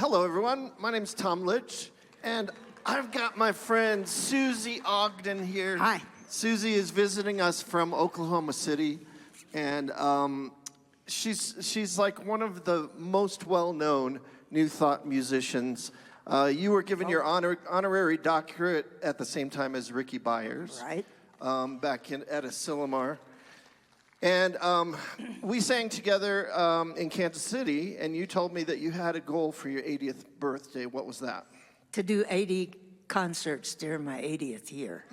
Hello, everyone. My name's Tom Litch, and I've got my friend Susie Ogden here. Hi. Susie is visiting us from Oklahoma City, and she's like one of the most well-known New Thought musicians. You were given your honorary doctorate at the same time as Ricky Byers. Right. Back at Asilomar. And we sang together in Kansas City, and you told me that you had a goal for your 80th birthday. What was that? To do 80 concerts during my 80th year.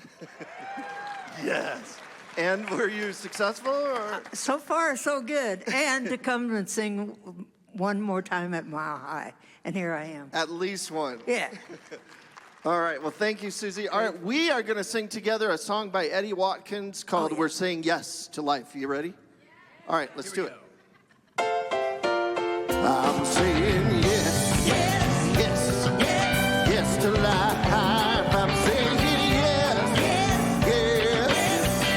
Yes. And were you successful? Or? So far, so good. And to come and sing one more time at Mile High. And here I am. At least one. Yeah. All right. Well, thank you, Susie. All right. We are going to sing together a song by Eddie Watkins called We're Saying Yes to Life. You ready? All right. Let's do it. I'm saying yes. Yes. Yes. Yes. Yes to life. I'm saying yes. Yes. Yes.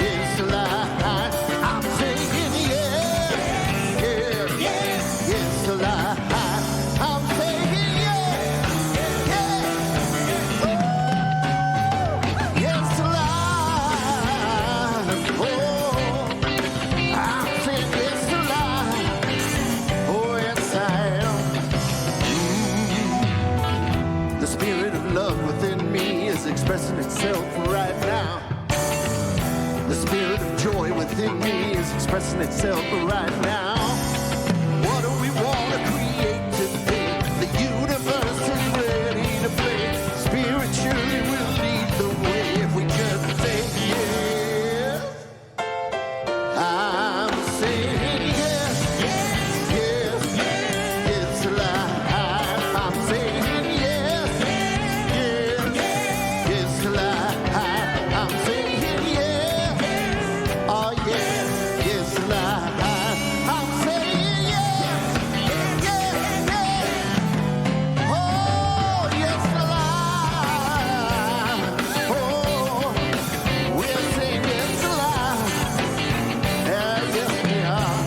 Yes to life. I'm saying yes. Yes. Yes. Yes to life. I'm saying yes. Yes. Yes to life. Oh, I'm saying yes to life. Oh, yes, I am. The spirit of love within me is expressing itself right now. The spirit of joy within me is expressing itself right now. What do we want to create today? The universe is ready to play. Spiritually we'll lead the way if we just say yes. I'm saying yes. Yes. Yes. Yes to life. I'm saying yes. Yes. Yes to life. I'm saying yes. Oh yes. Yes to life. I'm saying yes. Yes. Yes. Oh yes to life. Oh, we're saying yes to life. Yes, we are.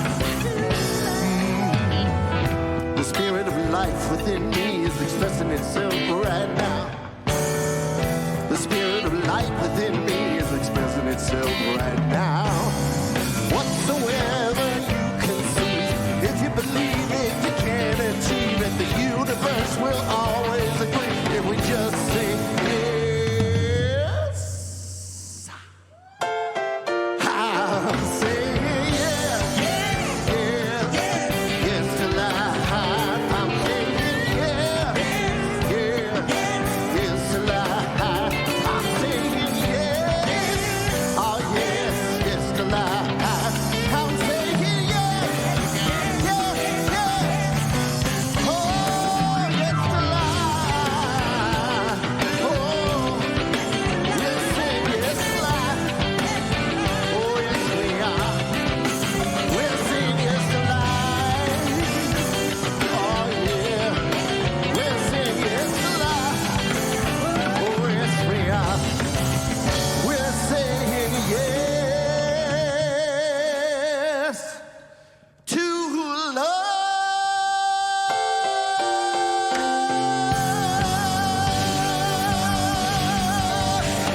The spirit of life within me is expressing itself right now. The spirit of light within me is expressing itself right now. Whatsoever you conceive, if you believe it, you can achieve it. The universe will always agree if we just say yes. I'm saying yes. Yes. Yes to life. I'm saying yes. Yes. Yes to life. I'm saying yes. Oh yes. Yes to life. I'm saying yes. Yes. Yes. Oh yes to life. Oh, we're saying yes to life. Oh, yes, we are. We're saying yes to life. Oh, yeah. We're saying yes to life. Oh, yes, we are. We're saying yes to love.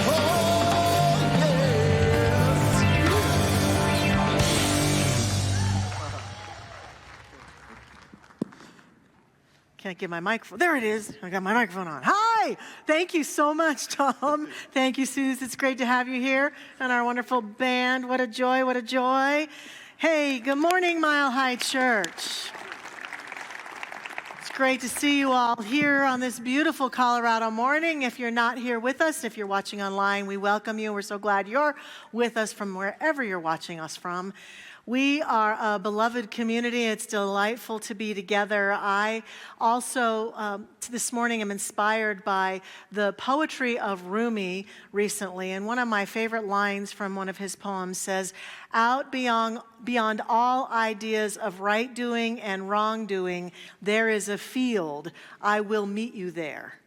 Oh, yes. Can't get my microphone. There it is. I got my microphone on. Hi. Thank you so much, Tom. Thank you, Suze. It's great to have you here and our wonderful band. What a joy. What a joy. Hey, good morning, Mile High Church. It's great to see you all here on this beautiful Colorado morning. If you're not here with us, if you're watching online, we welcome you. We're so glad you're with us from wherever you're watching us from. We are a beloved community. It's delightful to be together. I also, this morning, am inspired by the poetry of Rumi recently. And one of my favorite lines from one of his poems says, "Out beyond all ideas of right doing and wrong doing, there is a field. I will meet you there."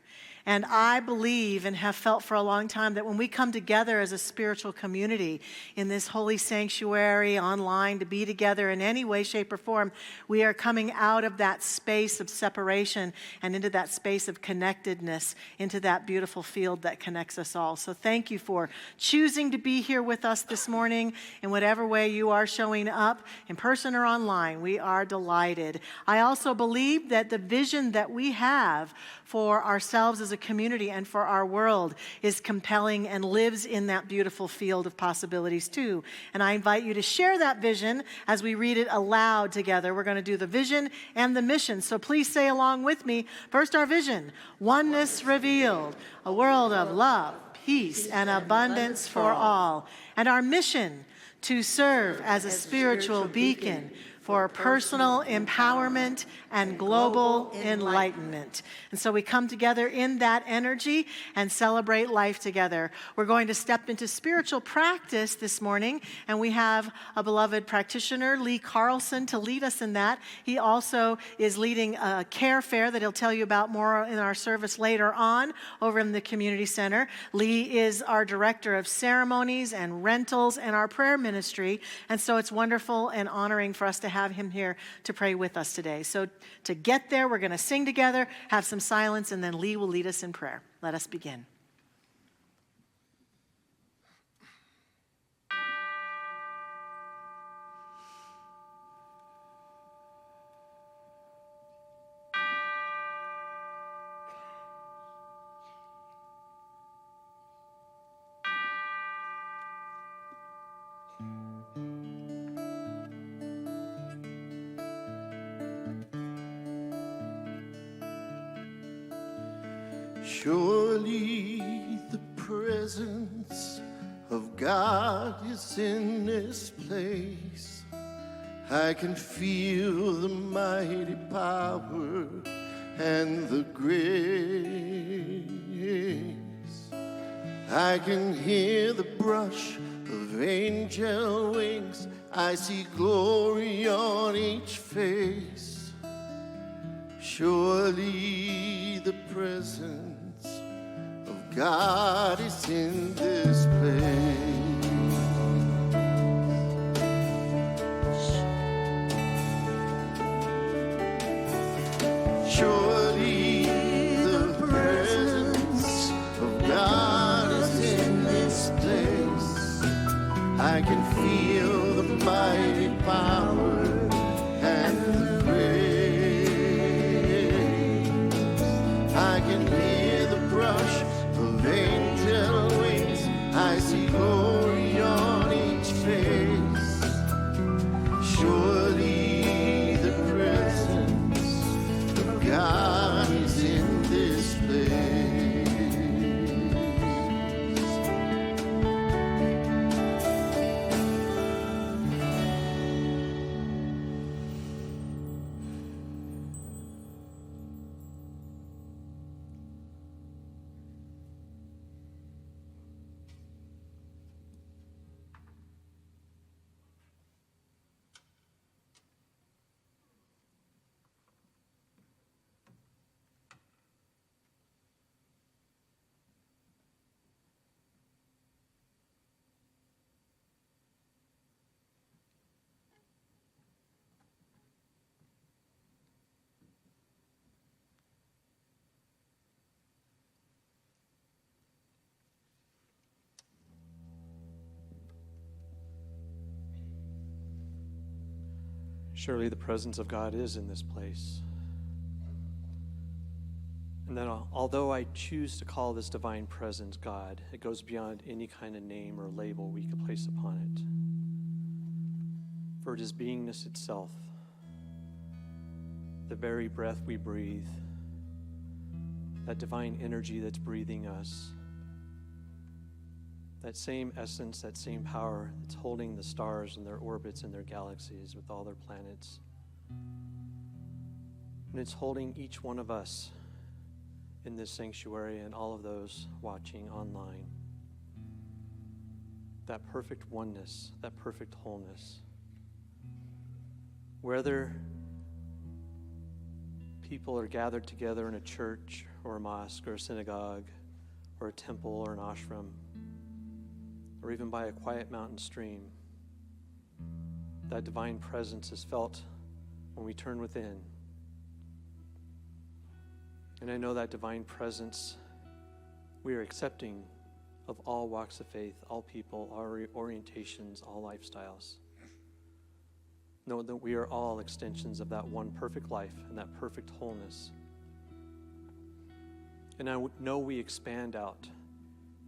And I believe and have felt for a long time that when we come together as a spiritual community in this holy sanctuary, online, to be together in any way, shape, or form, we are coming out of that space of separation and into that space of connectedness, into that beautiful field that connects us all. So thank you for choosing to be here with us this morning in whatever way you are showing up, in person or online. We are delighted. I also believe that the vision that we have for ourselves as a community and for our world is compelling and lives in that beautiful field of possibilities too. And I invite you to share that vision as we read it aloud together. We're going to do the vision and the mission. So please say along with me. First, our vision: oneness revealed, a world of love, peace, and abundance for all. And our mission: to serve as a spiritual beacon for personal empowerment and global enlightenment. And so we come together in that energy and celebrate life together. We're going to step into spiritual practice this morning, and we have a beloved practitioner, Lee Carlson, to lead us in that. He also is leading a care fair that he'll tell you about more in our service later on over in the community center. Lee is our director of ceremonies and rentals and our prayer ministry, and so it's wonderful and honoring for us to have him here to pray with us today. So to get there, we're going to sing together, have some silence, and then Lee will lead us in prayer. Let us begin. Surely the presence of God is in this place. I can feel the mighty power and the grace. I can hear the brush of angel wings. I see glory on each face. Surely the presence of God is in this place. Surely the presence of God is in this place. I can feel the mighty power and the grace. I can hear the brush of angel wings. I see glory on each face. Surely the presence of God is in this place. Surely the presence of God is in this place. And then although I choose to call this divine presence God, it goes beyond any kind of name or label we could place upon it. For it is beingness itself, the very breath we breathe, that divine energy that's breathing us, that same essence, that same power that's holding the stars in their orbits and their galaxies with all their planets. And it's holding each one of us in this sanctuary and all of those watching online. That perfect oneness, that perfect wholeness. Whether people are gathered together in a church or a mosque or a synagogue or a temple or an ashram, or even by a quiet mountain stream. That divine presence is felt when we turn within. And I know that divine presence we are accepting of all walks of faith, all people, all orientations, all lifestyles. Know that we are all extensions of that one perfect life and that perfect wholeness. And I know we expand out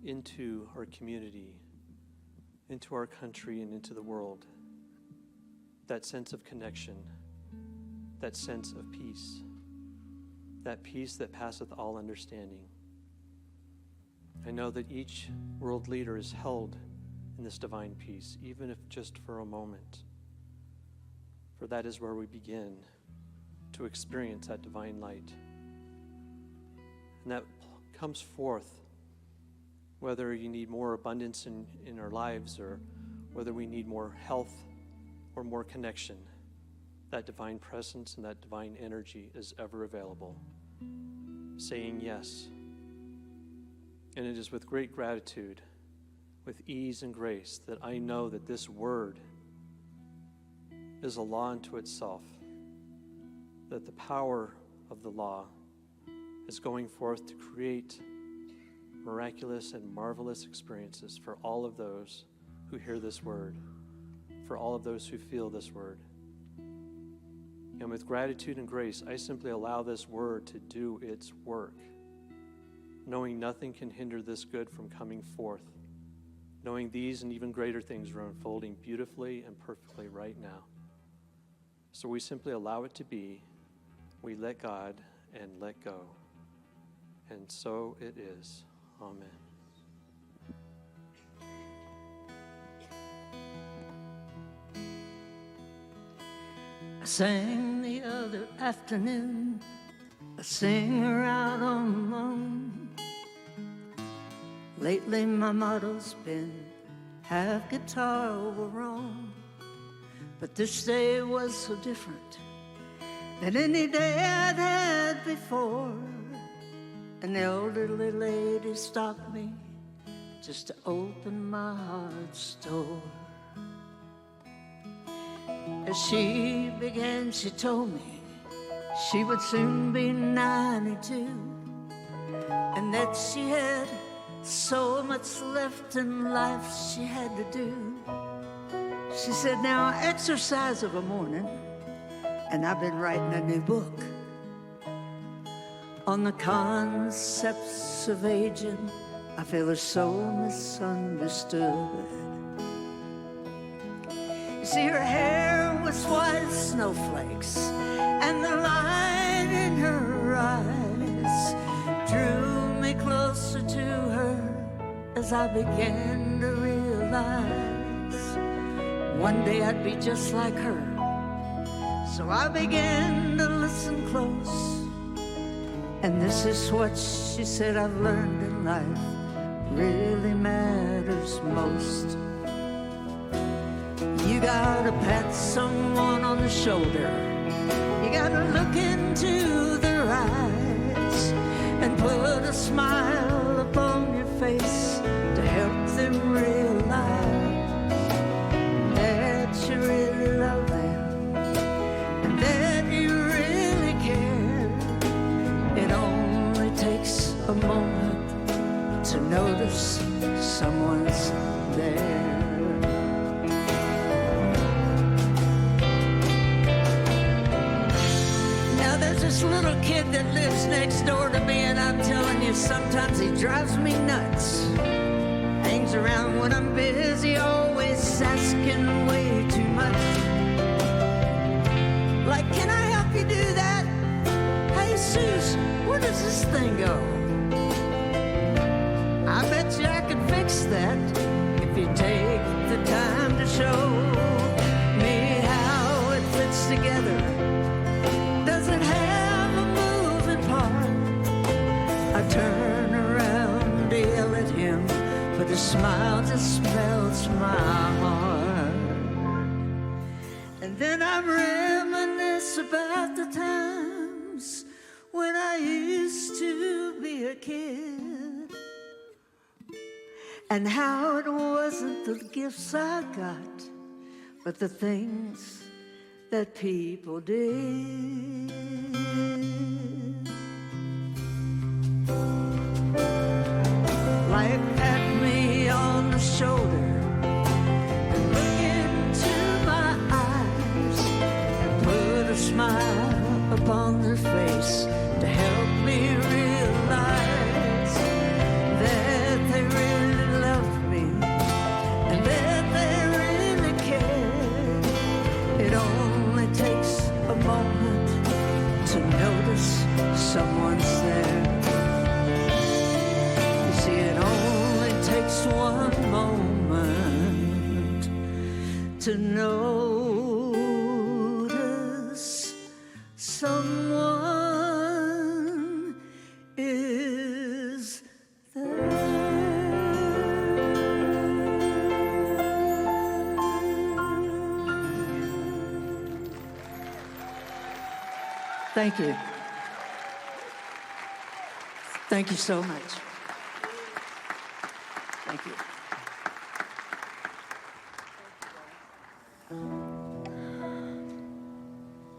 into our community, into our country, and into the world. That sense of connection, that sense of peace, that peace that passeth all understanding. I know that each world leader is held in this divine peace, even if just for a moment. For that is where we begin to experience that divine light. And that comes forth whether you need more abundance in our lives, or whether we need more health or more connection. That divine presence and that divine energy is ever available, saying yes. And it is with great gratitude, with ease and grace, that I know that this word is a law unto itself, that the power of the law is going forth to create miraculous and marvelous experiences for all of those who hear this word, for all of those who feel this word. And with gratitude and grace, I simply allow this word to do its work, knowing nothing can hinder this good from coming forth, knowing these and even greater things are unfolding beautifully and perfectly right now. So we simply allow it to be. We let God and let go. And so it is. Amen. I sang the other afternoon, a singer out on the moon. Lately my motto's been, have guitar over Rome. But this day was so different than any day I'd had before. An elderly lady stopped me just to open my heart's door. As she began, she told me she would soon be 92, and that she had so much left in life she had to do. She said, now I exercise of a morning, and I've been writing a new book on the concepts of aging. I feel her so misunderstood. You see, her hair was white as snowflakes, and the light in her eyes drew me closer to her as I began to realize one day I'd be just like her. So I began to listen close, and this is what she said I've learned in life really matters most. You gotta pat someone on the shoulder, you gotta look into their eyes and put a smile upon your face to help them realize that you really love them and that you really care. It only takes a moment to notice someone's there. Now there's this little kid that lives next door to me, and I'm telling you, sometimes he drives me nuts. Hangs around when I'm busy, always asking way too much. Like, can I help you do that? Hey, Suze, where does this thing go? I bet you I could fix that if you take the time to show me how it fits together. Doesn't have a moving part. I turn around to yell at him, but his smile just melts my heart. And then I reminisce about the times when I used to and how it wasn't the gifts I got, but the things that people did. Life tapped me on the shoulder and looked into my eyes and put a smile upon their face to help me realize that they really loved me and that they really cared. It only takes a moment to notice someone's there. You see, it only takes one moment to notice someone is there. Thank you. Thank you so much. Thank you.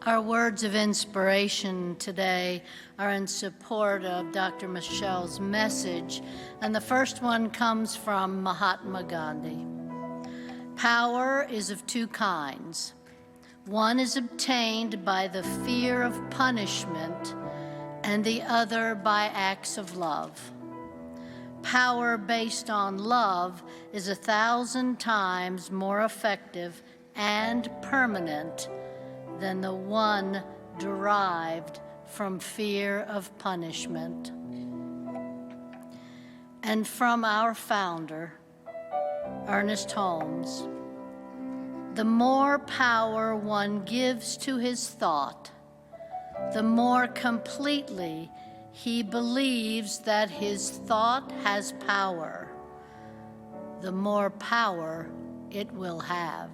Our words of inspiration today are in support of Dr. Michelle's message, and the first one comes from Mahatma Gandhi. Power is of two kinds. One is obtained by the fear of punishment, and the other by acts of love. Power based on love is 1,000 times more effective and permanent than the one derived from fear of punishment. And from our founder, Ernest Holmes, the more power one gives to his thought, the more completely he believes that his thought has power, the more power it will have.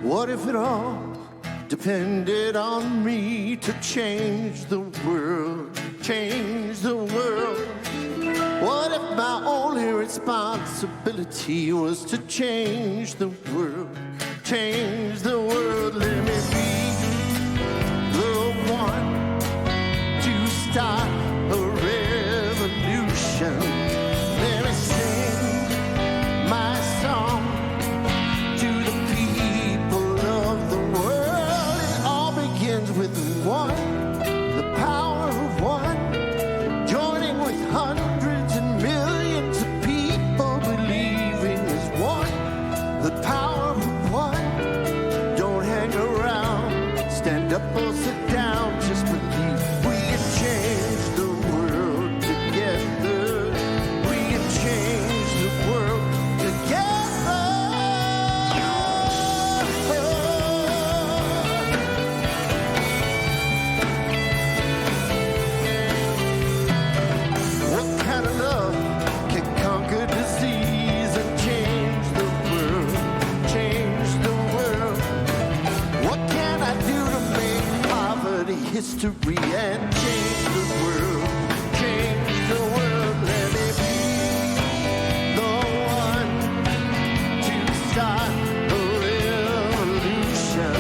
What if it all depended on me to change the world, change the world? What if my only responsibility was to change the world, change the world? Let me be the one to start a revolution. Let me sing my song to the people of the world. It all begins with one, the power of one, joining with hundreds and millions of people believing as one, the power of one. Don't hang around, stand up or sit down, just believe. We can change the world together. We can change the world together. What kind of love can conquer disease and change the world? Change the world. What can I do to make poverty history and change the world? Change the world. Let me be the one to start a revolution.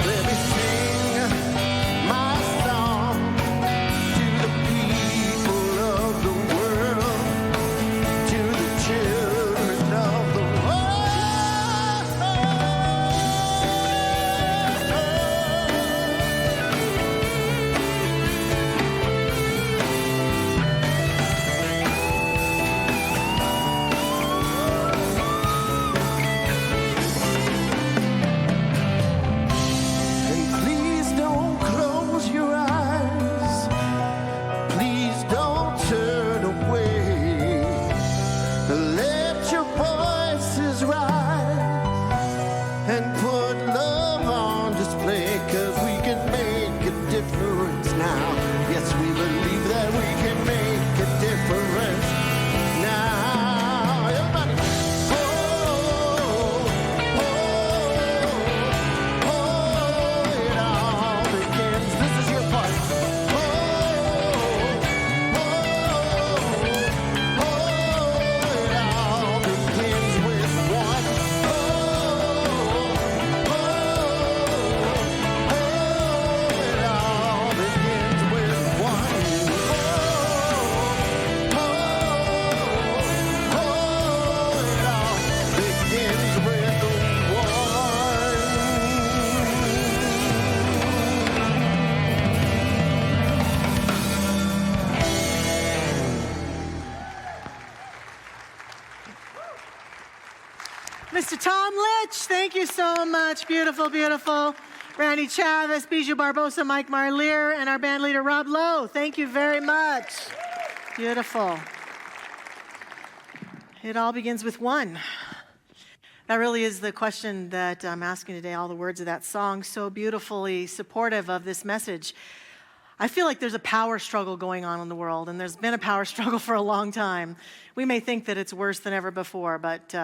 Let me sing my song to the people of the world, to the children of the world. to Tom Litch. Thank you so much. Beautiful, beautiful. Randy Chavez, Bijou Barbosa, Mike Marlier, and our band leader, Rob Lowe. Thank you very much. Beautiful. It all begins with one. That really is the question that I'm asking today. All the words of that song, so beautifully supportive of this message. I feel like there's a power struggle going on in the world, and there's been a power struggle for a long time. We may think that it's worse than ever before, but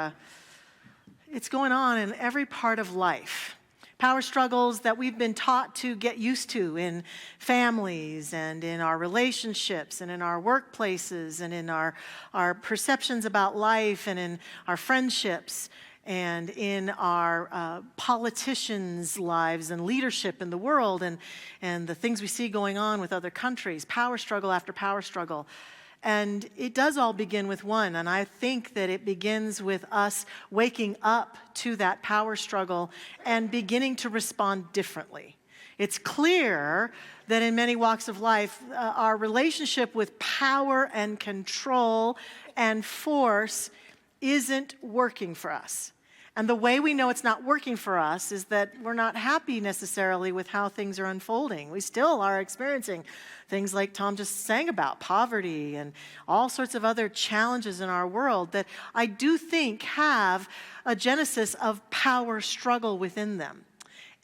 it's going on in every part of life. Power struggles that we've been taught to get used to in families and in our relationships and in our workplaces and in our perceptions about life and in our friendships and in our politicians' lives and leadership in the world and the things we see going on with other countries, power struggle after power struggle. And it does all begin with one, and I think that it begins with us waking up to that power struggle and beginning to respond differently. It's clear that in many walks of life, our relationship with power and control and force isn't working for us. And the way we know it's not working for us is that we're not happy necessarily with how things are unfolding. We still are experiencing things like Tom just sang about, poverty and all sorts of other challenges in our world that I do think have a genesis of power struggle within them.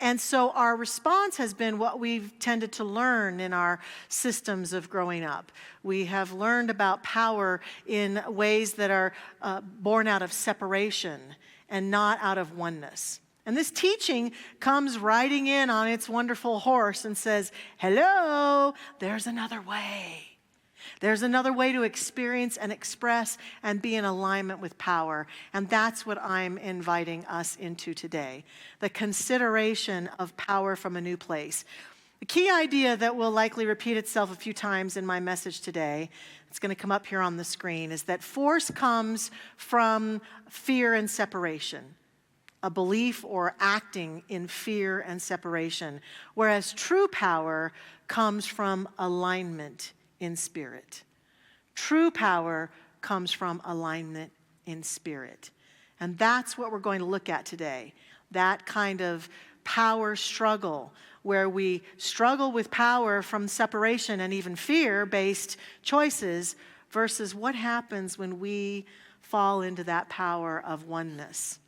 And so our response has been what we've tended to learn in our systems of growing up. We have learned about power in ways that are born out of separation and not out of oneness. And this teaching comes riding in on its wonderful horse and says, hello, there's another way. There's another way to experience and express and be in alignment with power. And that's what I'm inviting us into today, the consideration of power from a new place. The key idea that will likely repeat itself a few times in my message today, it's going to come up here on the screen, is that force comes from fear and separation, a belief or acting in fear and separation, whereas true power comes from alignment in spirit. True power comes from alignment in spirit. And that's what we're going to look at today, that kind of power struggle where we struggle with power from separation and even fear-based choices versus what happens when we fall into that power of oneness.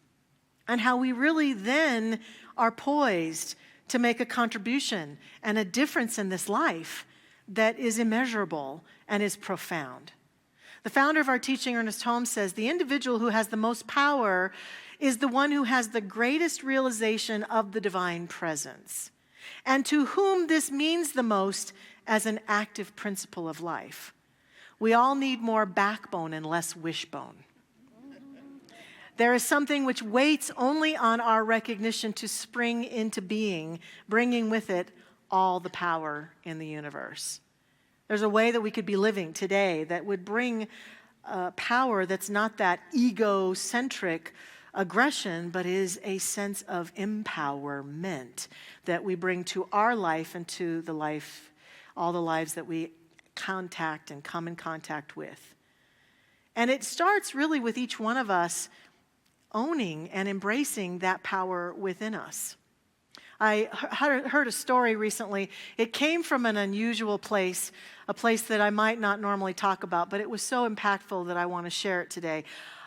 And how we really then are poised to make a contribution and a difference in this life that is immeasurable and is profound. The founder of our teaching, Ernest Holmes, says, the individual who has the most power is the one who has the greatest realization of the divine presence, and to whom this means the most as an active principle of life. We all need more backbone and less wishbone. There is something which waits only on our recognition to spring into being, bringing with it all the power in the universe. There's a way that we could be living today that would bring power that's not that egocentric aggression, but is a sense of empowerment that we bring to our life and to the life, all the lives that we contact and come in contact with. And it starts really with each one of us owning and embracing that power within us. I heard a story recently. It came from an unusual place, a place that I might not normally talk about, but it was so impactful that I want to share it today.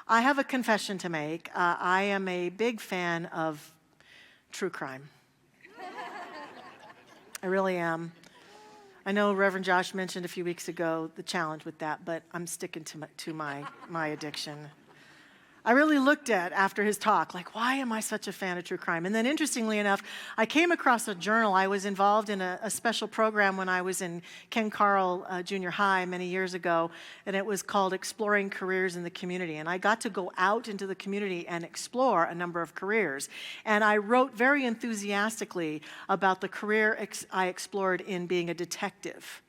I have a confession to make. I am a big fan of true crime. I really am. I know Reverend Josh mentioned a few weeks ago the challenge with that, but I'm sticking to my addiction. I really looked at, after his talk, like, why am I such a fan of true crime? And then interestingly enough, I came across a journal. I was involved in a special program when I was in Ken Carl Junior High many years ago, and it was called Exploring Careers in the Community. And I got to go out into the community and explore a number of careers. And I wrote very enthusiastically about the career I explored in being a detective.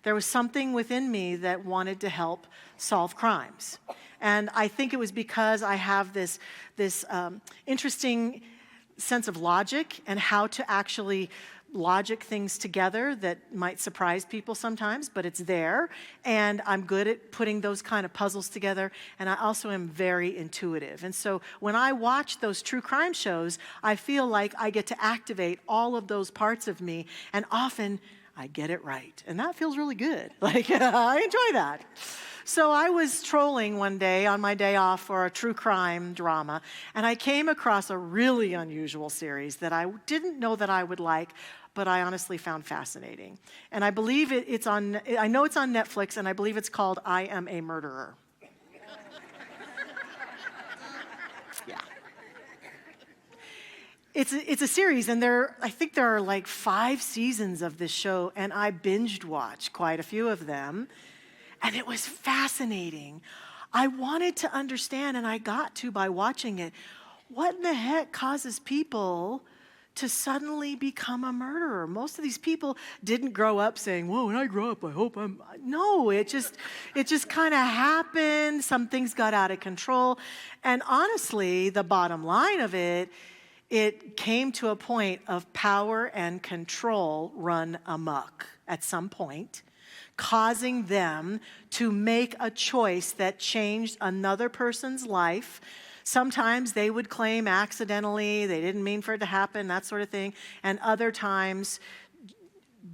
There was something within me that wanted to help solve crimes. And I think it was because I have this interesting sense of logic and how to actually logic things together that might surprise people sometimes, but it's there. And I'm good at putting those kind of puzzles together. And I also am very intuitive. And so when I watch those true crime shows, I feel like I get to activate all of those parts of me. And often I get it right. And that feels really good. Like, I enjoy that. So I was trolling one day on my day off for a true crime drama, and I came across a really unusual series that I didn't know that I would like, but I honestly found fascinating. And I believe I know it's on Netflix, and I believe it's called I Am a Murderer. Yeah. It's a series, and I think there are like 5 seasons of this show, and I binged watched quite a few of them. And it was fascinating. I wanted to understand, and I got to by watching it, what in the heck causes people to suddenly become a murderer? Most of these people didn't grow up saying, "Whoa, when I grow up, I hope I'm..." No, it just kind of happened. Some things got out of control. And honestly, the bottom line of it came to a point of power and control run amok at some point, causing them to make a choice that changed another person's life. Sometimes they would claim accidentally, they didn't mean for it to happen, that sort of thing, and other times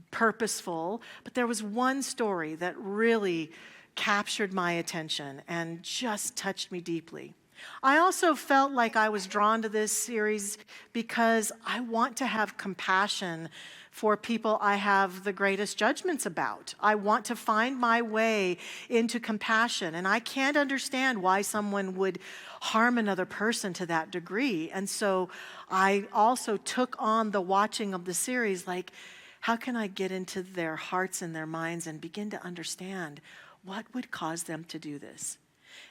purposeful. But there was one story that really captured my attention and just touched me deeply. I also felt like I was drawn to this series because I want to have compassion for people I have the greatest judgments about. I want to find my way into compassion, and I can't understand why someone would harm another person to that degree. And so I also took on the watching of the series, like, how can I get into their hearts and their minds and begin to understand what would cause them to do this?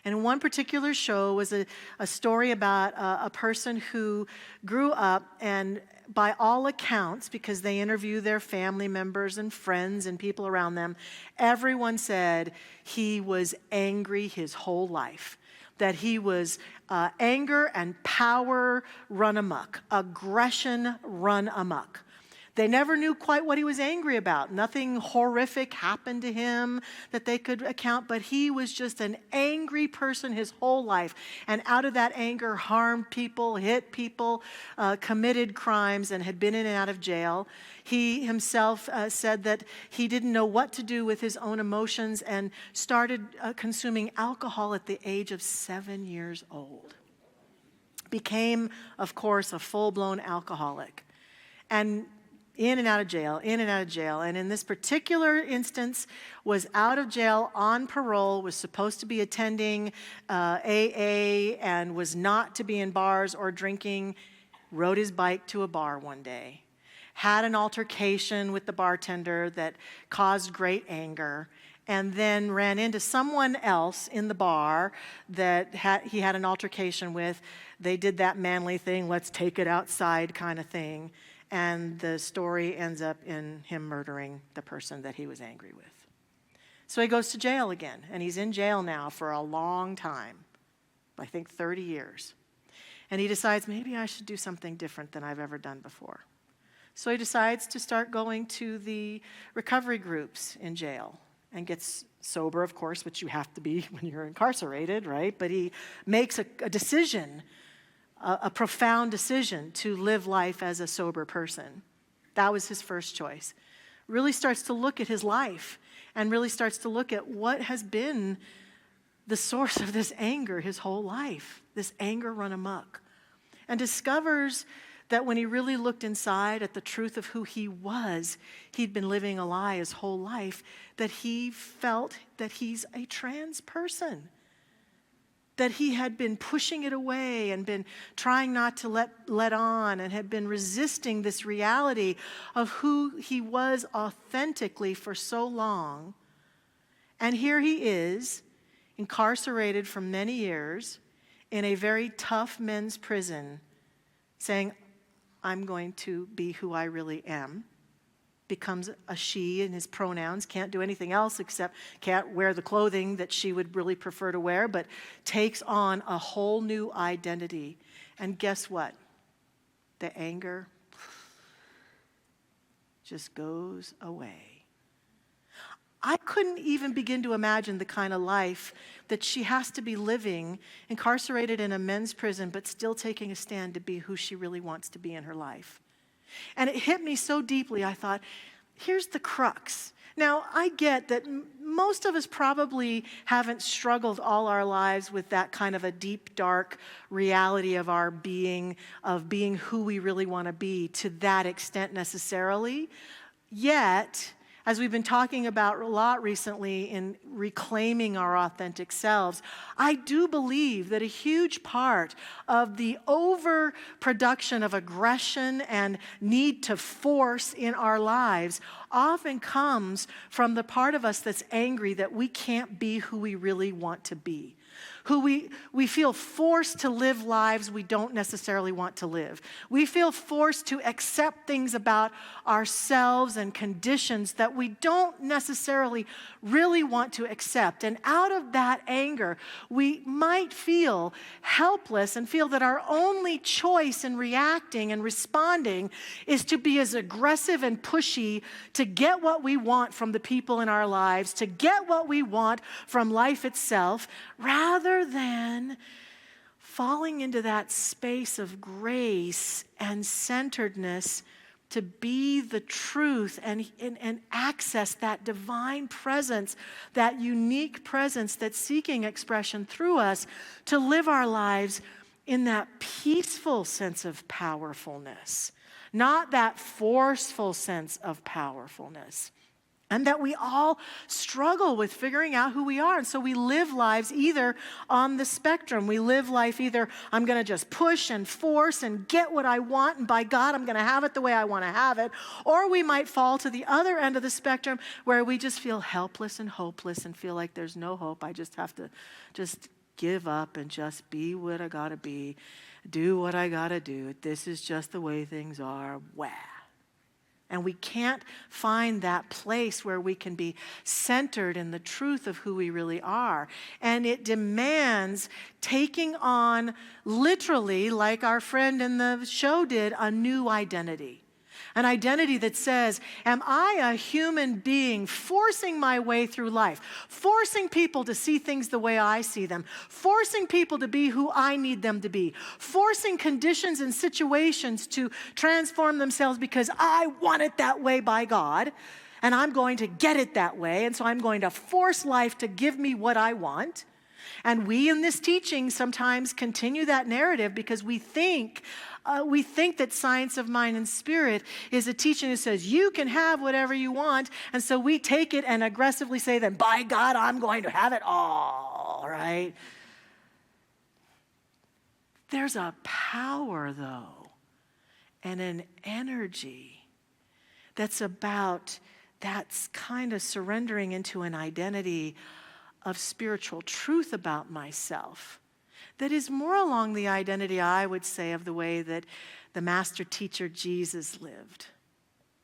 And one particular show was a story about a person who grew up, and by all accounts, because they interview their family members and friends and people around them, everyone said he was angry his whole life. That he was anger and power run amok, aggression run amok. They never knew quite what he was angry about. Nothing horrific happened to him that they could account, but he was just an angry person his whole life. And out of that anger, harmed people, hit people, committed crimes, and had been in and out of jail. He himself said that he didn't know what to do with his own emotions and started consuming alcohol at the age of 7 years old. Became, of course, a full-blown alcoholic. And in and out of jail, in and out of jail. And in this particular instance, was out of jail on parole, was supposed to be attending AA, and was not to be in bars or drinking. Rode his bike to a bar one day. Had an altercation with the bartender that caused great anger, and then ran into someone else in the bar that he had an altercation with. They did that manly thing, let's take it outside kind of thing. And the story ends up in him murdering the person that he was angry with. So he goes to jail again, and he's in jail now for a long time, I think 30 years. And he decides, maybe I should do something different than I've ever done before. So he decides to start going to the recovery groups in jail and gets sober, of course, which you have to be when you're incarcerated, right? But he makes a decision, a profound decision to live life as a sober person. That was his first choice. Really starts to look at his life and really starts to look at what has been the source of this anger his whole life, this anger run amok, and discovers that when he really looked inside at the truth of who he was, he'd been living a lie his whole life, that he felt that he's a trans person, that he had been pushing it away and been trying not to let on, and had been resisting this reality of who he was authentically for so long. And here he is, incarcerated for many years in a very tough men's prison, saying, I'm going to be who I really am. Becomes a she in his pronouns, can't do anything else except can't wear the clothing that she would really prefer to wear, but takes on a whole new identity. And guess what? The anger just goes away. I couldn't even begin to imagine the kind of life that she has to be living, incarcerated in a men's prison, but still taking a stand to be who she really wants to be in her life. And it hit me so deeply, I thought, here's the crux. Now, I get that most of us probably haven't struggled all our lives with that kind of a deep, dark reality of our being, of being who we really want to be to that extent necessarily. Yet, as we've been talking about a lot recently in reclaiming our authentic selves, I do believe that a huge part of the overproduction of aggression and need to force in our lives often comes from the part of us that's angry that we can't be who we really want to be. Who we feel forced to live lives we don't necessarily want to live. We feel forced to accept things about ourselves and conditions that we don't necessarily really want to accept. And out of that anger, we might feel helpless and feel that our only choice in reacting and responding is to be as aggressive and pushy to get what we want from the people in our lives, to get what we want from life itself, rather than falling into that space of grace and centeredness to be the truth and access that divine presence, that unique presence that's seeking expression through us, to live our lives in that peaceful sense of powerfulness, not that forceful sense of powerfulness. And that we all struggle with figuring out who we are. And so we live lives either on the spectrum. We live life either, I'm going to just push and force and get what I want, and by God, I'm going to have it the way I want to have it. Or we might fall to the other end of the spectrum where we just feel helpless and hopeless and feel like there's no hope. I just have to just give up and just be what I got to be, do what I got to do. This is just the way things are. Wah. And we can't find that place where we can be centered in the truth of who we really are. And it demands taking on, literally, like our friend in the show did, a new identity. An identity that says, am I a human being forcing my way through life, forcing people to see things the way I see them, forcing people to be who I need them to be, forcing conditions and situations to transform themselves because I want it that way by God, and I'm going to get it that way, and so I'm going to force life to give me what I want. And we in this teaching sometimes continue that narrative because we think that science of mind and spirit is a teaching that says you can have whatever you want. And so we take it and aggressively say, then by God, I'm going to have it all, right? There's a power, though, and an energy that's about that's kind of surrendering into an identity of spiritual truth about myself that is more along the identity, I would say, of the way that the master teacher Jesus lived.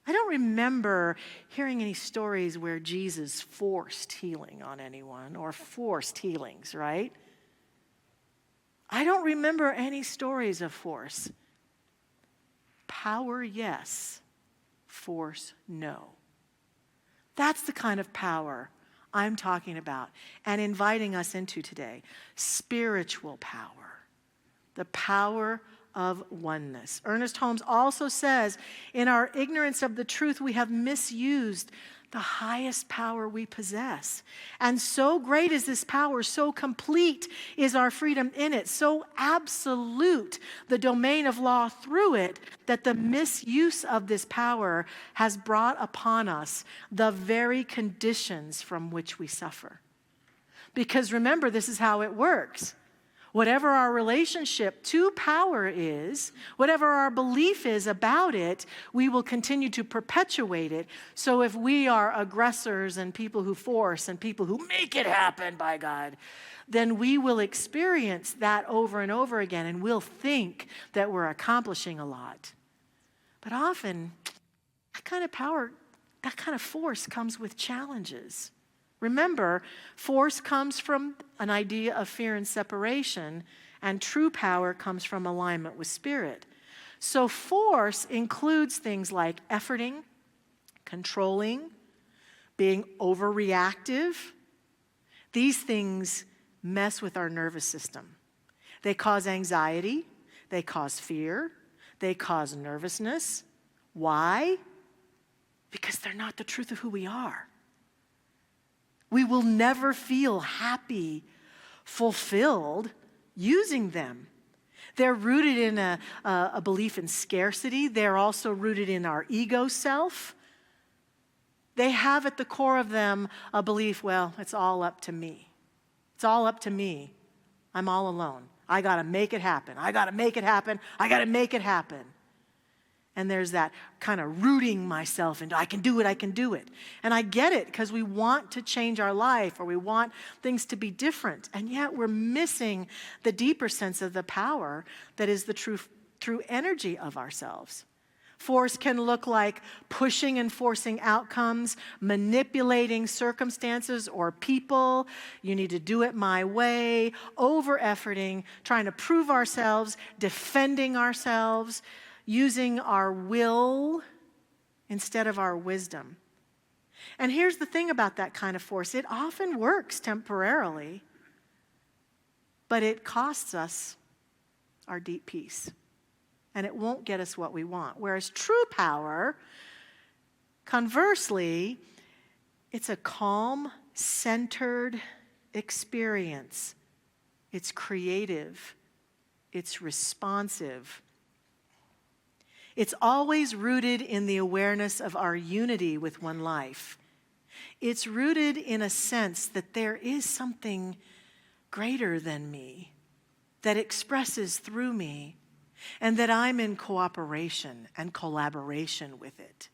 I don't remember hearing any stories where Jesus forced healing on anyone or forced healings, right? I don't remember any stories of force. Power, yes. Force, no. That's the kind of power I'm talking about and inviting us into today. Spiritual power. The power of oneness. Ernest Holmes also says, in our ignorance of the truth, we have misused the highest power we possess. And so great is this power, so complete is our freedom in it, so absolute the domain of law through it, that the misuse of this power has brought upon us the very conditions from which we suffer. Because remember, this is how it works. Whatever our relationship to power is, whatever our belief is about it, we will continue to perpetuate it. So if we are aggressors and people who force and people who make it happen by God, then we will experience that over and over again, and we'll think that we're accomplishing a lot. But often, that kind of power, that kind of force comes with challenges. Remember, force comes from an idea of fear and separation, and true power comes from alignment with spirit. So force includes things like efforting, controlling, being overreactive. These things mess with our nervous system. They cause anxiety, they cause fear, they cause nervousness. Why? Because they're not the truth of who we are. We will never feel happy, fulfilled using them. They're rooted in a belief in scarcity. They're also rooted in our ego self. They have at the core of them a belief, well, it's all up to me. It's all up to me. I'm all alone. I got to make it happen. I got to make it happen. I got to make it happen. And there's that kind of rooting myself into, I can do it, I can do it. And I get it, because we want to change our life, or we want things to be different. And yet we're missing the deeper sense of the power that is the true energy of ourselves. Force can look like pushing and forcing outcomes, manipulating circumstances or people. You need to do it my way, over-efforting, trying to prove ourselves, defending ourselves, using our will instead of our wisdom. And here's the thing about that kind of force. It often works temporarily, but it costs us our deep peace. And it won't get us what we want. Whereas true power, conversely, it's a calm, centered experience. It's creative. It's responsive. It's always rooted in the awareness of our unity with one life. It's rooted in a sense that there is something greater than me that expresses through me, and that I'm in cooperation and collaboration with it.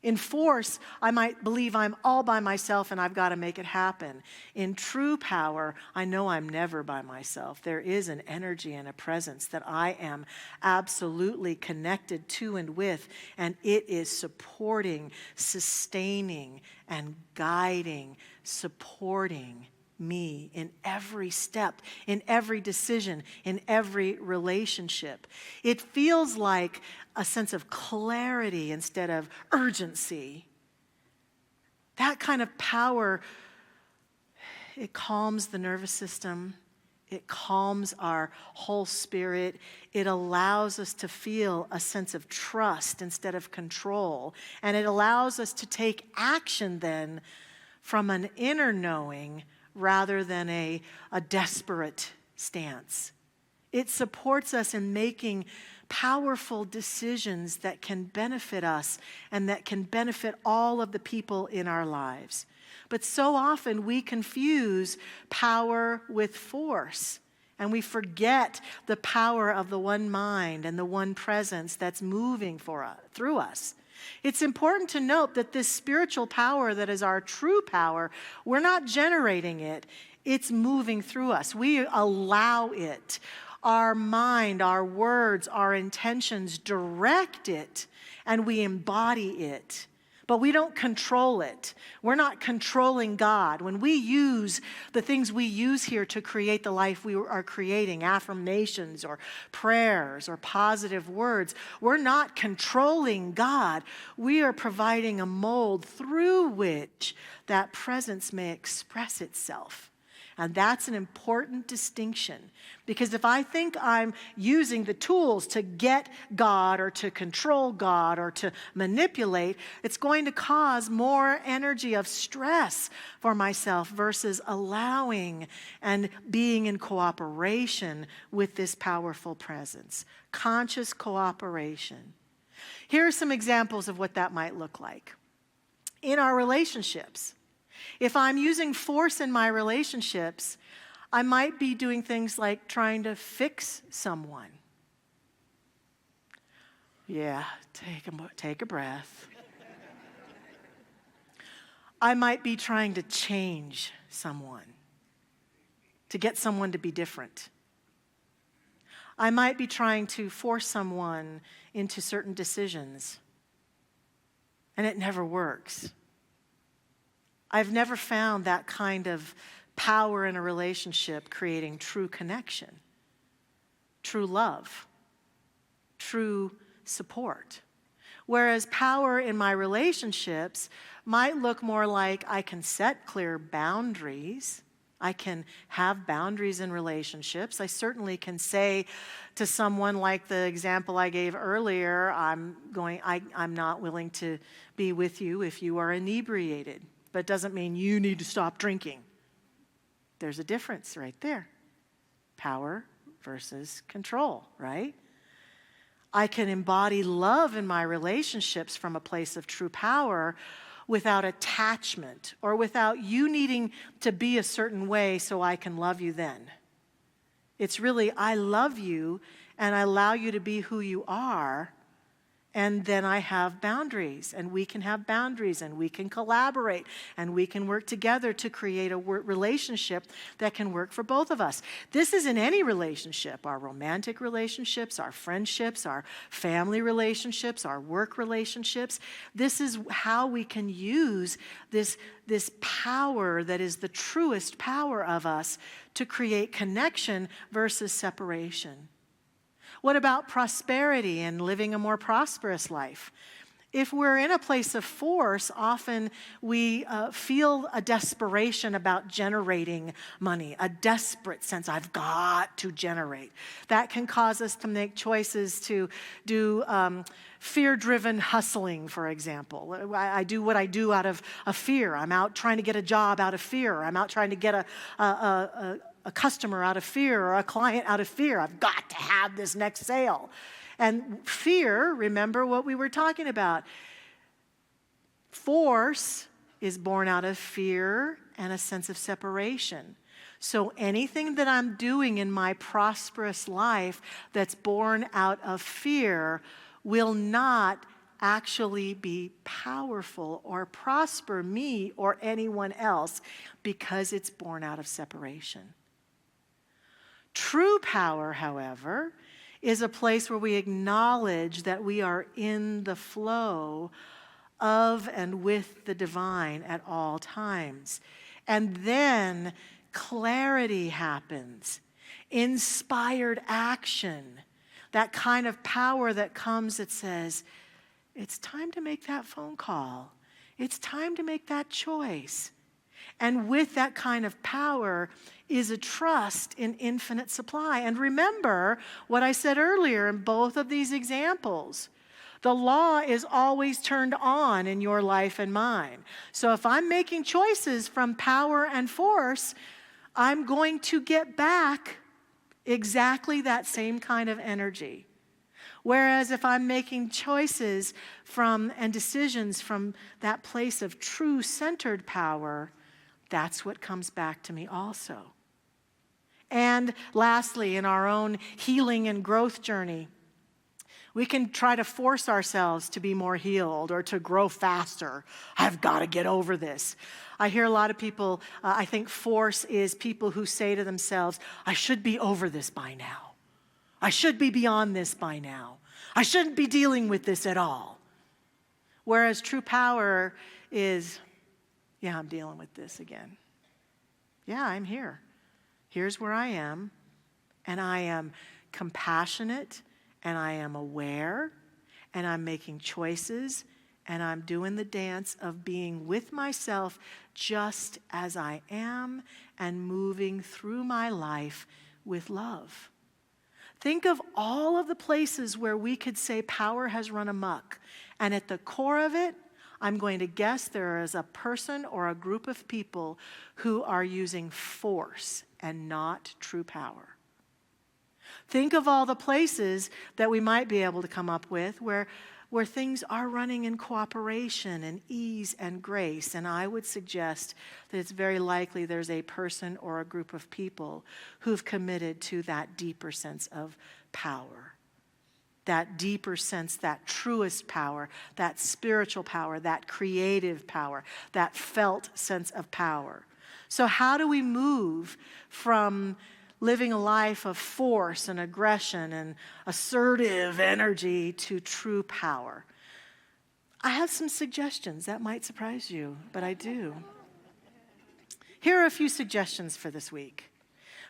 In force, I might believe I'm all by myself and I've got to make it happen. In true power, I know I'm never by myself. There is an energy and a presence that I am absolutely connected to and with, and it is supporting, sustaining, and guiding, supporting me in every step, in every decision, in every relationship. It feels like a sense of clarity instead of urgency. That kind of power, it calms the nervous system. It calms our whole spirit. It allows us to feel a sense of trust instead of control. And it allows us to take action then from an inner knowing rather than a desperate stance. It supports us in making powerful decisions that can benefit us and that can benefit all of the people in our lives. But so often we confuse power with force, and we forget the power of the one mind and the one presence that's moving through us. It's important to note that this spiritual power that is our true power, we're not generating it. It's moving through us. We allow it. Our mind, our words, our intentions direct it, and we embody it. But we don't control it. We're not controlling God. When we use the things we use here to create the life we are creating, affirmations or prayers or positive words, we're not controlling God. We are providing a mold through which that presence may express itself. And that's an important distinction, because if I think I'm using the tools to get God or to control God or to manipulate, it's going to cause more energy of stress for myself versus allowing and being in cooperation with this powerful presence. Conscious cooperation. Here are some examples of what that might look like. In our relationships, if I'm using force in my relationships, I might be doing things like trying to fix someone. Yeah, take a breath. I might be trying to change someone, to get someone to be different. I might be trying to force someone into certain decisions, and it never works. I've never found that kind of power in a relationship creating true connection, true love, true support. Whereas power in my relationships might look more like I can set clear boundaries. I can have boundaries in relationships. I certainly can say to someone, like the example I gave earlier, I'm not willing to be with you if you are inebriated. But it doesn't mean you need to stop drinking. There's a difference right there. Power versus control, right? I can embody love in my relationships from a place of true power without attachment or without you needing to be a certain way so I can love you then. It's really, I love you and I allow you to be who you are, and then I have boundaries, and we can have boundaries, and we can collaborate, and we can work together to create a relationship that can work for both of us. This is in any relationship, our romantic relationships, our friendships, our family relationships, our work relationships. This is how we can use this power that is the truest power of us to create connection versus separation. What about prosperity and living a more prosperous life? If we're in a place of force, often we feel a desperation about generating money, a desperate sense, I've got to generate. That can cause us to make choices to do fear-driven hustling, for example. I do what I do out of a fear. I'm out trying to get a job out of fear. I'm out trying to get a customer out of fear or a client out of fear. I've got to have this next sale. And fear, remember what we were talking about. Force is born out of fear and a sense of separation. So anything that I'm doing in my prosperous life that's born out of fear will not actually be powerful or prosper me or anyone else because it's born out of separation. True power, however, is a place where we acknowledge that we are in the flow of and with the divine at all times. And then clarity happens, inspired action, that kind of power that comes that says, it's time to make that phone call. It's time to make that choice. And with that kind of power is a trust in infinite supply. And remember what I said earlier in both of these examples. The law is always turned on in your life and mine. So if I'm making choices from power and force, I'm going to get back exactly that same kind of energy. Whereas if I'm making choices and decisions from that place of true centered power, that's what comes back to me also. And lastly, in our own healing and growth journey, we can try to force ourselves to be more healed or to grow faster. I've got to get over this. I hear a lot of people, I think force is people who say to themselves, I should be over this by now. I should be beyond this by now. I shouldn't be dealing with this at all. Whereas true power is, yeah, I'm dealing with this again. Yeah, I'm here. Here's where I am, and I am compassionate, and I am aware, and I'm making choices, and I'm doing the dance of being with myself just as I am and moving through my life with love. Think of all of the places where we could say power has run amok, and at the core of it, I'm going to guess there is a person or a group of people who are using force and not true power. Think of all the places that we might be able to come up with where things are running in cooperation and ease and grace. And I would suggest that it's very likely there's a person or a group of people who've committed to that deeper sense of power. That deeper sense, that truest power, that spiritual power, that creative power, that felt sense of power. So how do we move from living a life of force and aggression and assertive energy to true power? I have some suggestions. That might surprise you, but I do. Here are a few suggestions for this week.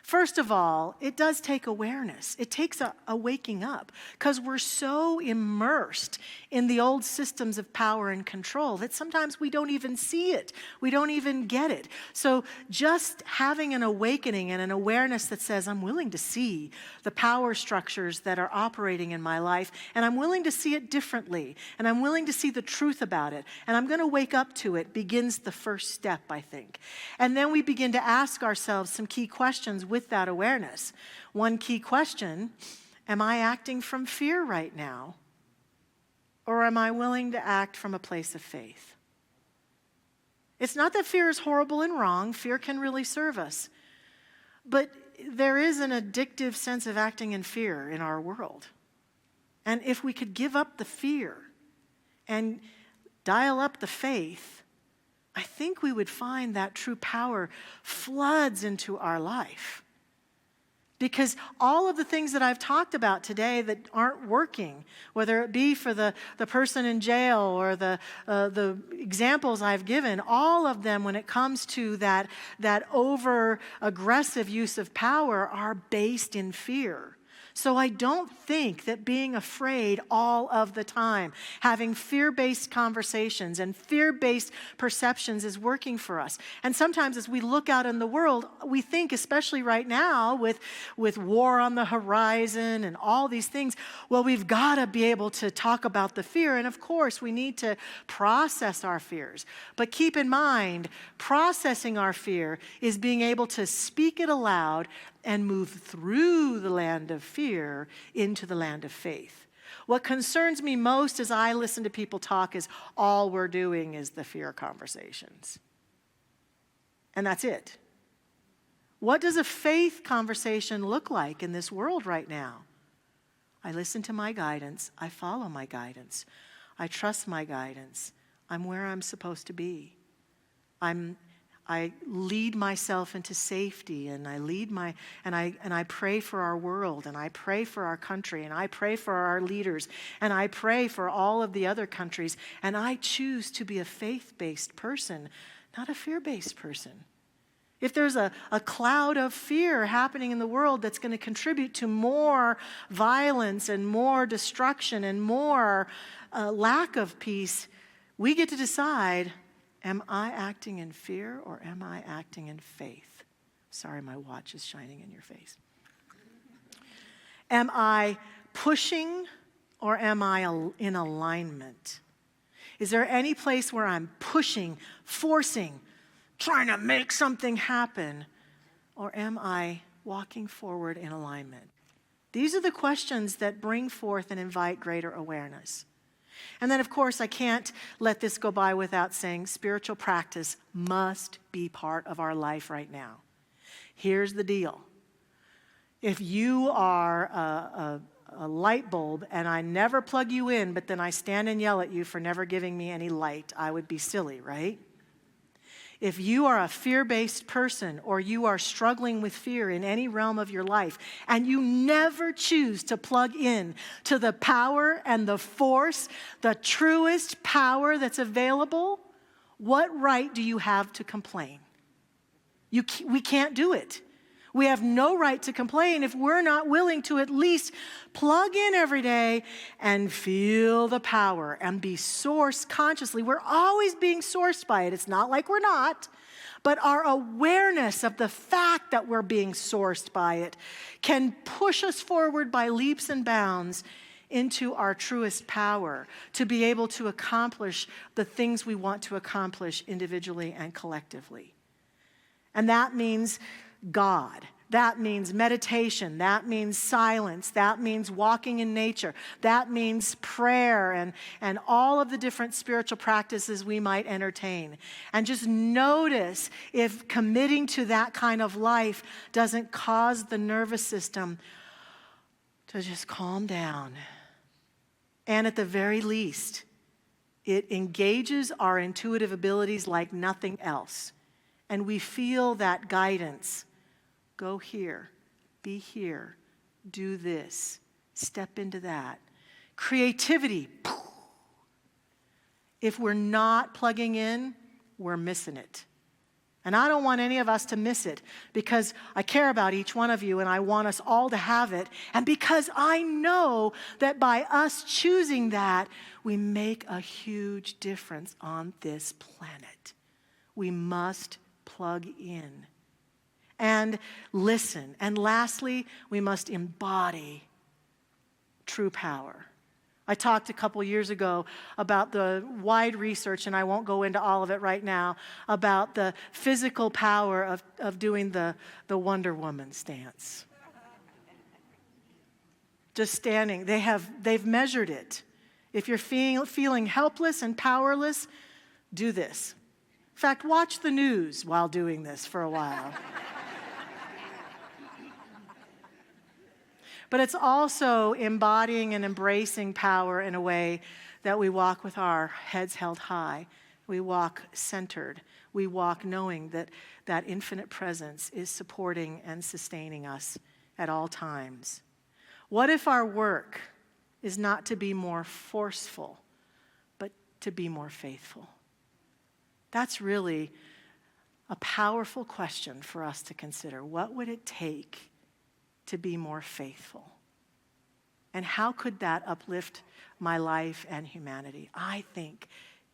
First of all, it does take awareness. It takes a waking up because we're so immersed in the old systems of power and control that sometimes we don't even see it. We don't even get it. So just having an awakening and an awareness that says, I'm willing to see the power structures that are operating in my life, and I'm willing to see it differently, and I'm willing to see the truth about it, and I'm going to wake up to it, begins the first step, I think. And then we begin to ask ourselves some key questions with that awareness. One key question, am I acting from fear right now? Or am I willing to act from a place of faith? It's not that fear is horrible and wrong. Fear can really serve us. But there is an addictive sense of acting in fear in our world. And if we could give up the fear and dial up the faith, I think we would find that true power floods into our life. Because all of the things that I've talked about today that aren't working, whether it be for the person in jail or the examples I've given, all of them when it comes to that over-aggressive use of power are based in fear. So I don't think that being afraid all of the time, having fear-based conversations and fear-based perceptions is working for us. And sometimes as we look out in the world, we think, especially right now with war on the horizon and all these things, well, we've got to be able to talk about the fear. And of course, we need to process our fears. But keep in mind, processing our fear is being able to speak it aloud and move through the land of fear into the land of faith. What concerns me most as I listen to people talk is all we're doing is the fear conversations. And that's it. What does a faith conversation look like in this world right now? I listen to my guidance. I follow my guidance. I trust my guidance. I'm where I'm supposed to be. I lead myself into safety, and I pray for our world, and I pray for our country, and I pray for our leaders, and I pray for all of the other countries, and I choose to be a faith-based person, not a fear-based person. If there's a cloud of fear happening in the world that's going to contribute to more violence and more destruction and more lack of peace, we get to decide, am I acting in fear or am I acting in faith? Sorry, my watch is shining in your face. Am I pushing or am I in alignment? Is there any place where I'm pushing, forcing, trying to make something happen? Or am I walking forward in alignment? These are the questions that bring forth and invite greater awareness. And then, of course, I can't let this go by without saying spiritual practice must be part of our life right now. Here's the deal. If you are a light bulb and I never plug you in, but then I stand and yell at you for never giving me any light, I would be silly, right? If you are a fear-based person or you are struggling with fear in any realm of your life and you never choose to plug in to the power and the force, the truest power that's available, what right do you have to complain? We can't do it. We have no right to complain if we're not willing to at least plug in every day and feel the power and be sourced consciously. We're always being sourced by it. It's not like we're not. But our awareness of the fact that we're being sourced by it can push us forward by leaps and bounds into our truest power to be able to accomplish the things we want to accomplish individually and collectively. And that means God. That means meditation. That means silence. That means walking in nature. That means prayer and all of the different spiritual practices we might entertain. And just notice if committing to that kind of life doesn't cause the nervous system to just calm down. And at the very least, it engages our intuitive abilities like nothing else. And we feel that guidance. Go here, be here, do this, step into that. Creativity. If we're not plugging in, we're missing it. And I don't want any of us to miss it because I care about each one of you and I want us all to have it. And because I know that by us choosing that, we make a huge difference on this planet. We must plug in and listen. And lastly, we must embody true power. I talked a couple years ago about the wide research, and I won't go into all of it right now, about the physical power of doing the Wonder Woman stance. Just standing. They've measured it. If you're feeling helpless and powerless, do this. In fact, watch the news while doing this for a while. But it's also embodying and embracing power in a way that we walk with our heads held high. We walk centered. We walk knowing that that infinite presence is supporting and sustaining us at all times. What if our work is not to be more forceful, but to be more faithful? That's really a powerful question for us to consider. What would it take to be more faithful? And how could that uplift my life and humanity? I think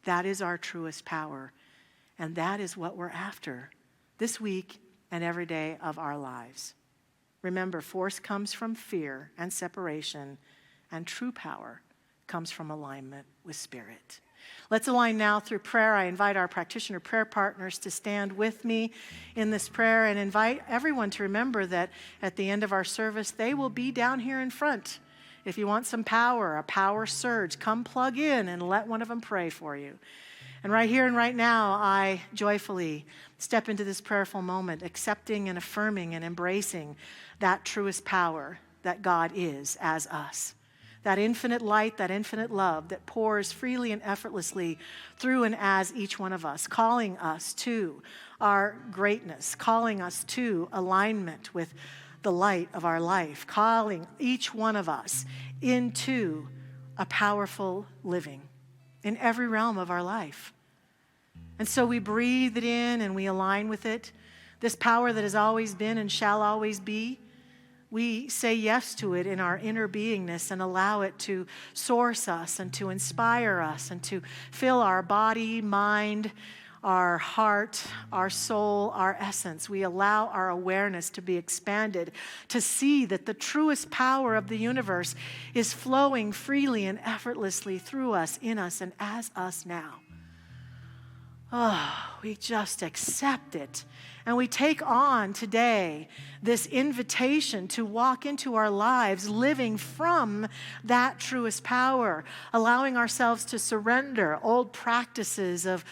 that is our truest power, and that is what we're after this week and every day of our lives. Remember, force comes from fear and separation, and true power comes from alignment with spirit. Let's align now through prayer. I invite our practitioner prayer partners to stand with me in this prayer and invite everyone to remember that at the end of our service, they will be down here in front. If you want some power, a power surge, come plug in and let one of them pray for you. And right here and right now, I joyfully step into this prayerful moment, accepting and affirming and embracing that truest power that God is as us. That infinite light, that infinite love that pours freely and effortlessly through and as each one of us, calling us to our greatness, calling us to alignment with the light of our life, calling each one of us into a powerful living in every realm of our life. And so we breathe it in and we align with it. This power that has always been and shall always be, we say yes to it in our inner beingness and allow it to source us and to inspire us and to fill our body, mind, our heart, our soul, our essence. We allow our awareness to be expanded, to see that the truest power of the universe is flowing freely and effortlessly through us, in us, and as us now. Oh, we just accept it. And we take on today this invitation to walk into our lives living from that truest power, allowing ourselves to surrender old practices of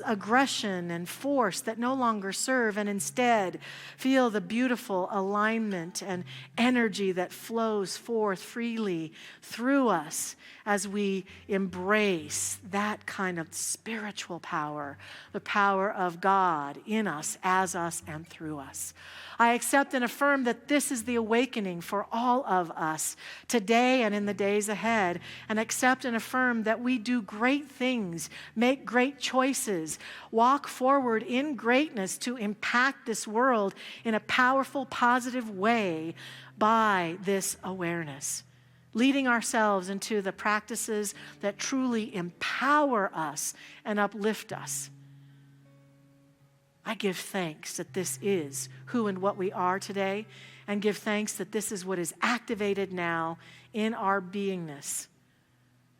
aggression and force that no longer serve, and instead feel the beautiful alignment and energy that flows forth freely through us as we embrace that kind of spiritual power, the power of God in us, as us, and through us. I accept and affirm that this is the awakening for all of us today and in the days ahead, and accept and affirm that we do great things, make great choices, walk forward in greatness to impact this world in a powerful, positive way by this awareness, leading ourselves into the practices that truly empower us and uplift us. I give thanks that this is who and what we are today, and give thanks that this is what is activated now in our beingness.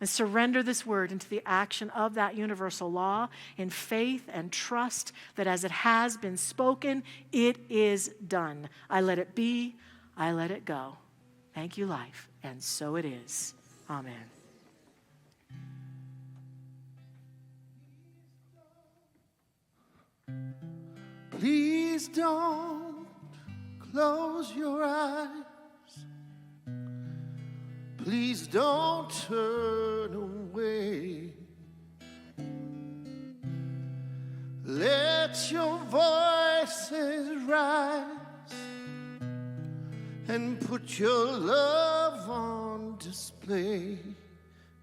And surrender this word into the action of that universal law in faith and trust that as it has been spoken, it is done. I let it be, I let it go. Thank you, life, and so it is. Amen. Please don't close your eyes. Please don't turn away. Let your voices rise and put your love on display,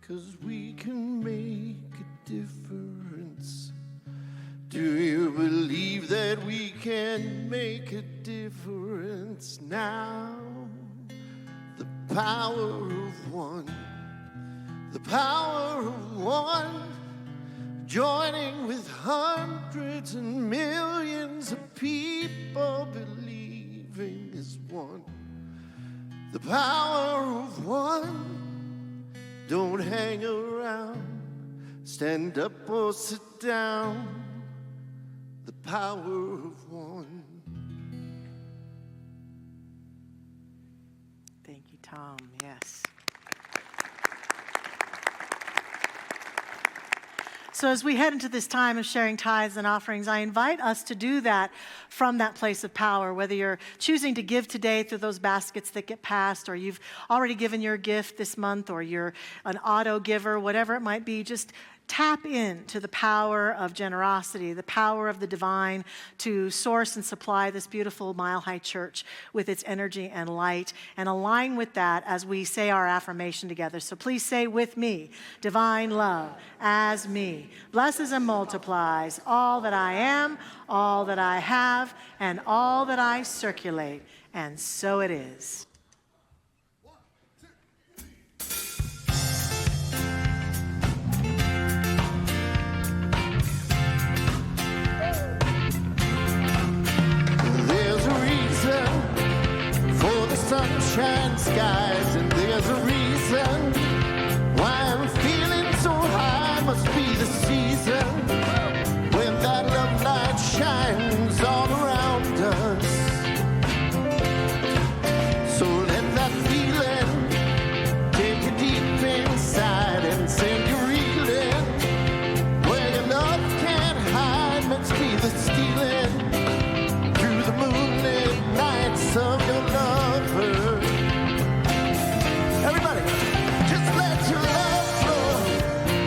'cause we can make a difference. Do you believe that can make a difference now. The power of one, the power of one, joining with hundreds and millions of people believing as one. The power of one, don't hang around, stand up or sit down. The power of one. Thank you, Tom. Yes. So as we head into this time of sharing tithes and offerings, I invite us to do that from that place of power, whether you're choosing to give today through those baskets that get passed, or you've already given your gift this month, or you're an auto giver, whatever it might be. Just tap into the power of generosity, the power of the divine to source and supply this beautiful Mile High Church with its energy and light, and align with that as we say our affirmation together. So please say with me, divine love as me blesses and multiplies all that I am, all that I have, and all that I circulate. And so it is. Sunshine skies, and there's a reason why I'm feeling so high. Must be the season when that love light shines all around us. So let that feeling take you deep inside and send you reeling where your love can't hide. Must be the stealing through the moonlit nights of your love. Everybody, just let your love flow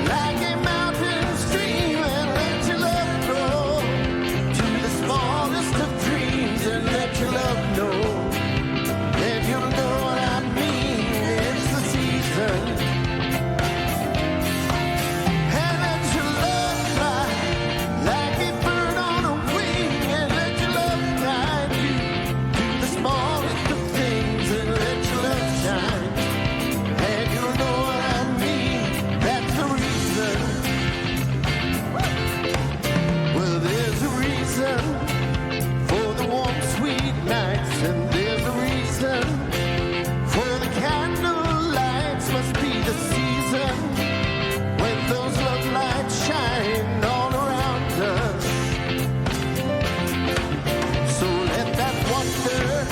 like a mountain stream, and let your love grow to the smallest of dreams, and let your love know, and you'll know what I mean. It's the season. And let your love fly like a bird on a wing, and let your love guide you to the smallest of things, and let your love shine. And you'll know what I mean. That's the reason. Well, there's a reason for the warm, sweet nights, and there's a reason for the candle lights. Must be the season when those love lights shine all around us. So let that wonder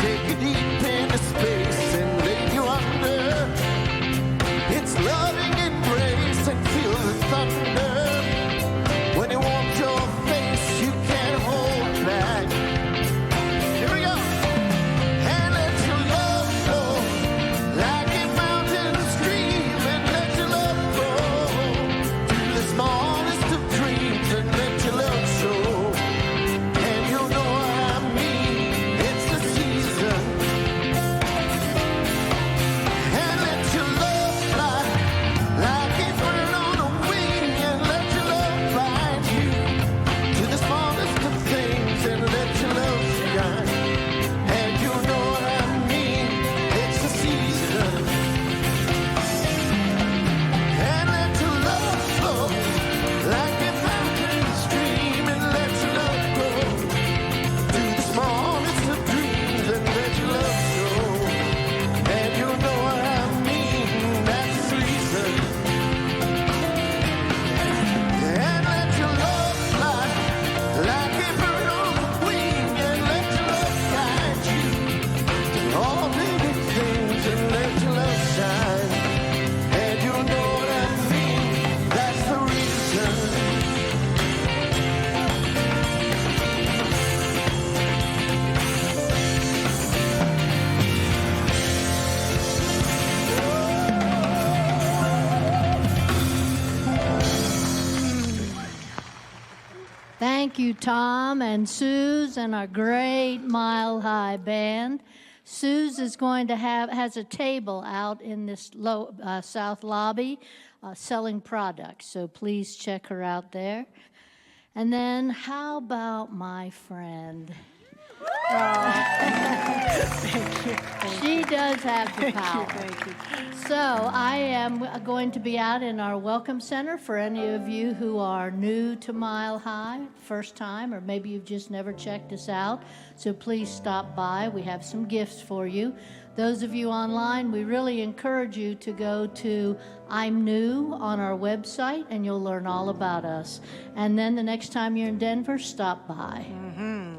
take you deep into space and lay you under its loving embrace, and feel the thunder when it warms your face. You can't hold back. Here we go. And let your love flow like a mountain stream, and let your love grow to the smallest of dreams, and let your love show, and you'll know what I mean. It's the season. And let your love fly like a bird on a wing, and let your love guide you to the smallest of things, and let your love shine, and you'll know what I mean. It's the season. And let your love flow like a fountain stream, and let your love grow to the smallest of dreams, and let your love show, and you'll know what I mean. That's the reason. And let your love fly like a bird on the wing, and let your love guide you to all baby things, and let your love shine, and you'll know what I mean. That's the reason. Thank you, Tom and Suze and our great Mile High band. Suze is going to has a table out in this south lobby selling products, so please check her out there. And then how about my friend? She does have the power. Thank you. So I am going to be out in our Welcome Center for any of you who are new to Mile High, first time, or maybe you've just never checked us out. So please stop by. We have some gifts for you. Those of you online, we really encourage you to go to I'm New on our website, and you'll learn all about us. And then the next time you're in Denver, stop by.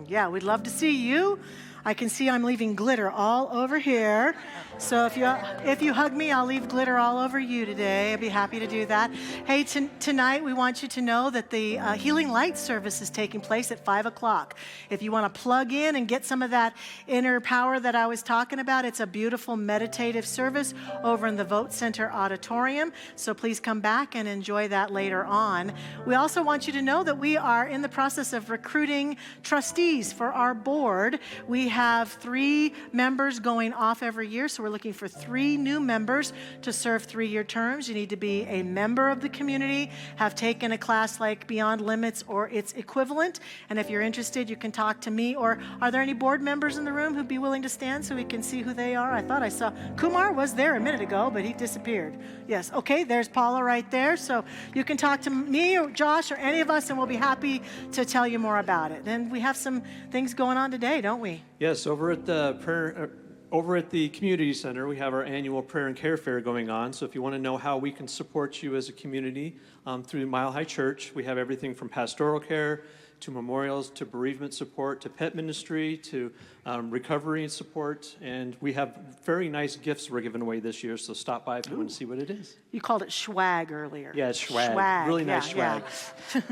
Yeah, we'd love to see you. I can see I'm leaving glitter all over here. So if you hug me, I'll leave glitter all over you today. I'd be happy to do that. Hey, tonight we want you to know that the Healing Light service is taking place at 5 o'clock. If you want to plug in and get some of that inner power that I was talking about, it's a beautiful meditative service over in the Vote Center Auditorium. So please come back and enjoy that later on. We also want you to know that we are in the process of recruiting trustees for our board. We have 3 members going off every year, so we're looking for 3 new members to serve 3-year terms. You need to be a member of the community, have taken a class like Beyond Limits or its equivalent, and if you're interested, you can talk to me. Or are there any board members in the room who'd be willing to stand so we can see who they are? I thought I saw Kumar was there a minute ago, but he disappeared. Yes, okay, there's Paula right there, so you can talk to me or Josh or any of us, and we'll be happy to tell you more about it. And we have some things going on today, don't we? Yes, over at the community center, we have our annual prayer and care fair going on. So if you want to know how we can support you as a community through Mile High Church, we have everything from pastoral care to memorials to bereavement support to pet ministry to recovery and support. And we have very nice gifts we're giving away this year. So stop by if you want to see what it is. You called it swag earlier. Yeah, it's swag. Really nice swag. Yeah.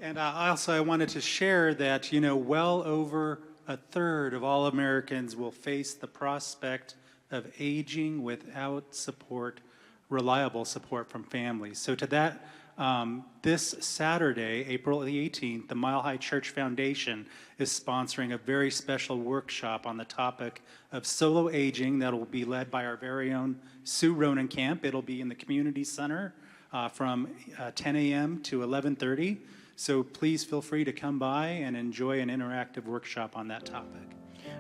And I wanted to share that, well over a third of all Americans will face the prospect of aging without support, reliable support from families. So to that, this Saturday, April the 18th, the Mile High Church Foundation is sponsoring a very special workshop on the topic of solo aging that will be led by our very own Sue Ronenkamp. It'll be in the community center from 10 a.m. to 11:30. So please feel free to come by and enjoy an interactive workshop on that topic.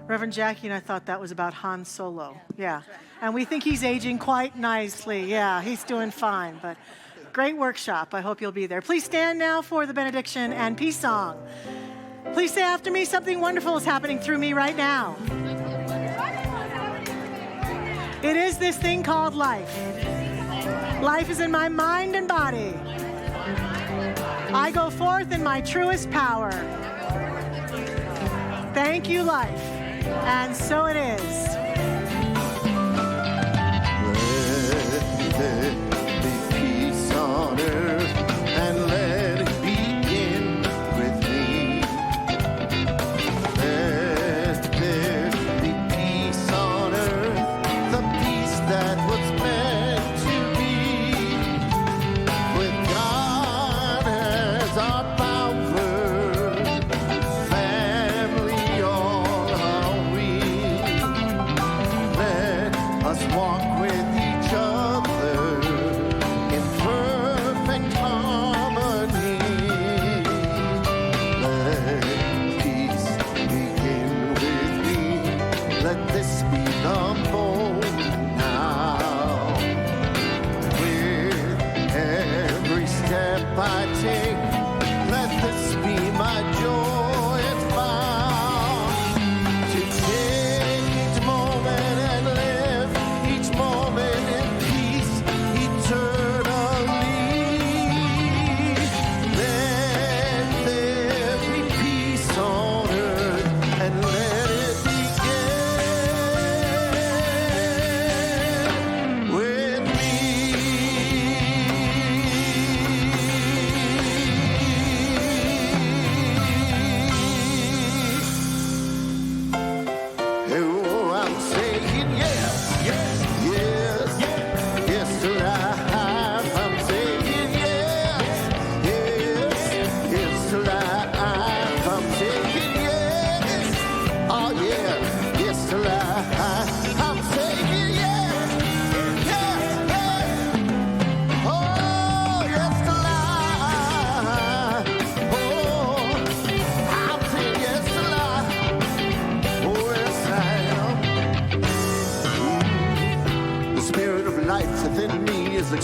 Reverend Jackie and I thought that was about Han Solo. Yeah. And we think he's aging quite nicely. Yeah, he's doing fine. But great workshop. I hope you'll be there. Please stand now for the benediction and peace song. Please say after me, something wonderful is happening through me right now. It is this thing called life. Life is in my mind and body. I go forth in my truest power. Thank you, life. And so it is. Let be peace on earth and let it begin with me. Let there be peace on earth, the peace that was meant to be. With God as our power, family all are we. Let us walk with each other in perfect harmony. Let peace begin with me. Let this be the moment now. With every step I take, let this be my joy and found. To take each moment and live each moment in peace eternally. Let there be peace on earth and let it begin with me.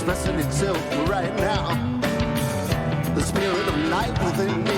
expressing itself right now. The spirit of light within me